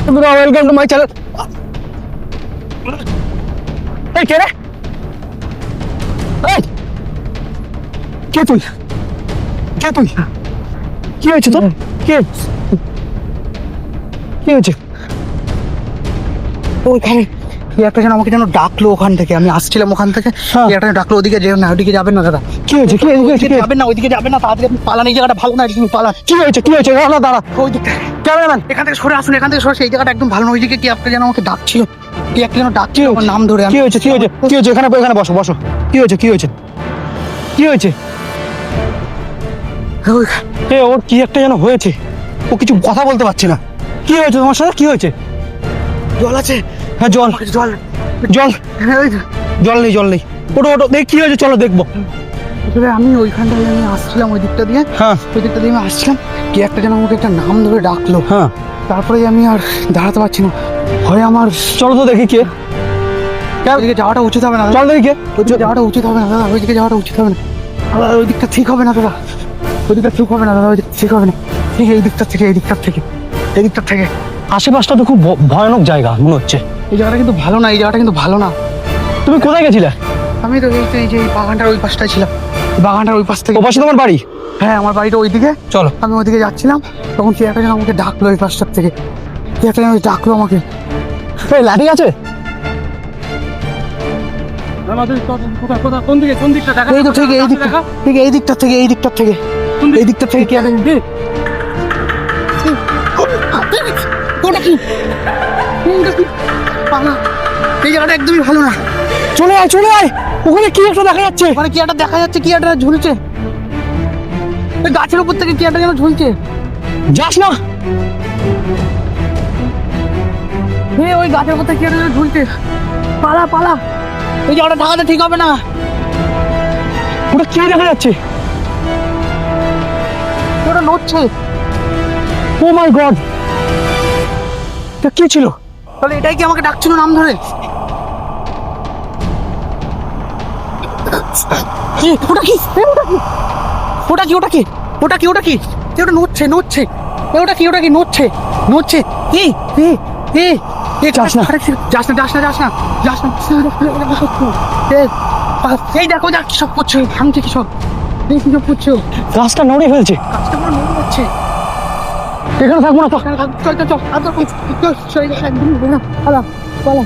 Welcome to my channel. এই কে রে? এই কে তুই? কে তুই? কি হয়েছে তোর? কে কি হয়েছে? ওইখানে কি একটা যেন আমাকে যেন ডাকলো ওখান থেকে, আমি আসছিলাম ওখান থেকে, কি একটা ডাকলো ওদিকে যেও না, ওদিকে যাবেন না দাদা। কি হয়েছে? কি হয়েছে? ওইদিকে যাবেন না, ওইদিকে যাবেন না, তাড়াতাড়ি আপনি পালান, এই জায়গাটা ভালো না, তুমি পালান। কি হয়েছে? কি হয়েছে? দাঁড়া দাঁড়া, ওই দিকটা কেন জানান? এখান থেকে সরে আসুন, এখান থেকে সরে, এই জায়গাটা একদম ভালো না। ওইদিকে কি একটা যেন আমাকে ডাকছিল, কি একটা যেন ডাকছিল আমার নাম ধরে। কি হয়েছে? কি হয়েছে? কি হয়েছে? এখানে এখানে বসো বসো। কি হয়েছে? কি হয়েছে? কি হয়েছে? এ ওর কি একটা যেন হয়েছে, ও কিছু কথা বলতে পারছে না। কি হয়েছে তোমার সাথে? কি হয়েছে? জল আছে? হ্যাঁ জল জল জল ওই যে, জল নেই, জল নেই। ওটো ওটো দেখ কি হয়েছে, চলো দেখবো। আসলে আমি ওইখানটায় আমি আসছিলাম ওই দিকটা দিয়ে, হ্যাঁ ওই দিকটা দিয়ে আমি আসছিলাম, কি একটা যেন আমাকে একটা নাম ধরে ডাকলো। হ্যাঁ, তারপরে আমি আর দাঁড়াতে পারছি না, হয় আমার চলো তো দেখি কে। ওইদিকে যাওয়াটা উচিত হবে না দাদা। চল দেখি কে। ওইদিকে যাওয়াটা উচিত হবে না দাদা, ওইদিকে যাওয়াটা উচিত হবে না দাদা, ওই দিকটা ঠিক হবে না দাদা, ওই দিকটা ঠিক হবে না দাদা, ওই দিকটা ঠিক হবে না। ঠিক এই দিকটার থেকে, এই দিকটার থেকে, এই দিকটার থেকে। আশেপাশটা তো খুব ভয়ানক জায়গা মনে হচ্ছে। এই জায়গাটা কিন্তু ভালো না, এই জায়গাটা কিন্তু ভালো না। তুমি কোথায় গেছিলে? আমি তো এই যে এই বাগানটার ওই পাশটায় ছিলাম, বাগানটার ওই পাশ থেকে। ও পাশে তোমার বাড়ি? হ্যাঁ আমার বাড়িটা ওইদিকে। চলো। আমি ওইদিকে যাচ্ছিলাম, তখন কি একটা যেন আমাকে ডাকলো এই পাশটার থেকে, কি একটা যেন ডাকলো আমাকে। এই লাঠি আছে? এই তো ঠিক এই দিকটা, ঠিক এই দিকটার থেকে, এই দিকটার থেকে, এই দিকটার থেকে কি একটা ওটা কি? ওটা কি? পালা, এই জায়গাটা একদমই ভালো না। চলে আয় চলে আয়, ওখানে কি একটা দেখা যাচ্ছে। মানে কি একটা দেখা যাচ্ছে, কি একটা ঝুলছে, ওই গাছের উপর থেকে কি একটা যেন ঝুলছে। যাস না। ওই গাছের উপর থেকে কি একটা যেন ঝুলছে। পালা পালা, এই জায়গাটা থাকাটা ঠিক হবে না। ওটা কি দেখা যাচ্ছে? ওটা নড়ছে। ও মাই গড, এটা কি ছিল? তাহলে এটাই কি আমাকে ডাকছিল নাম ধরে? ওটা কি? ওটা কি? ওটা কি? ওটা কি? ওটা কি? ওটা নড়ছে নড়ছে, ওটা কি? ওটা কি নড়ছে নড়ছে? এই এই এই যাস না। যাস না, যাস না, যাস না, যাস না। এই দেখো দেখ কি সব করছো, ভাঙছে কি সব, এই কি সব করছো, গাছটা নড়ে ফেলছে। কাজটা পুরো নড়ে যাচ্ছে। এখানে থাকবো না তো। চল চল চল, একদম চল, একদম পালা পালা।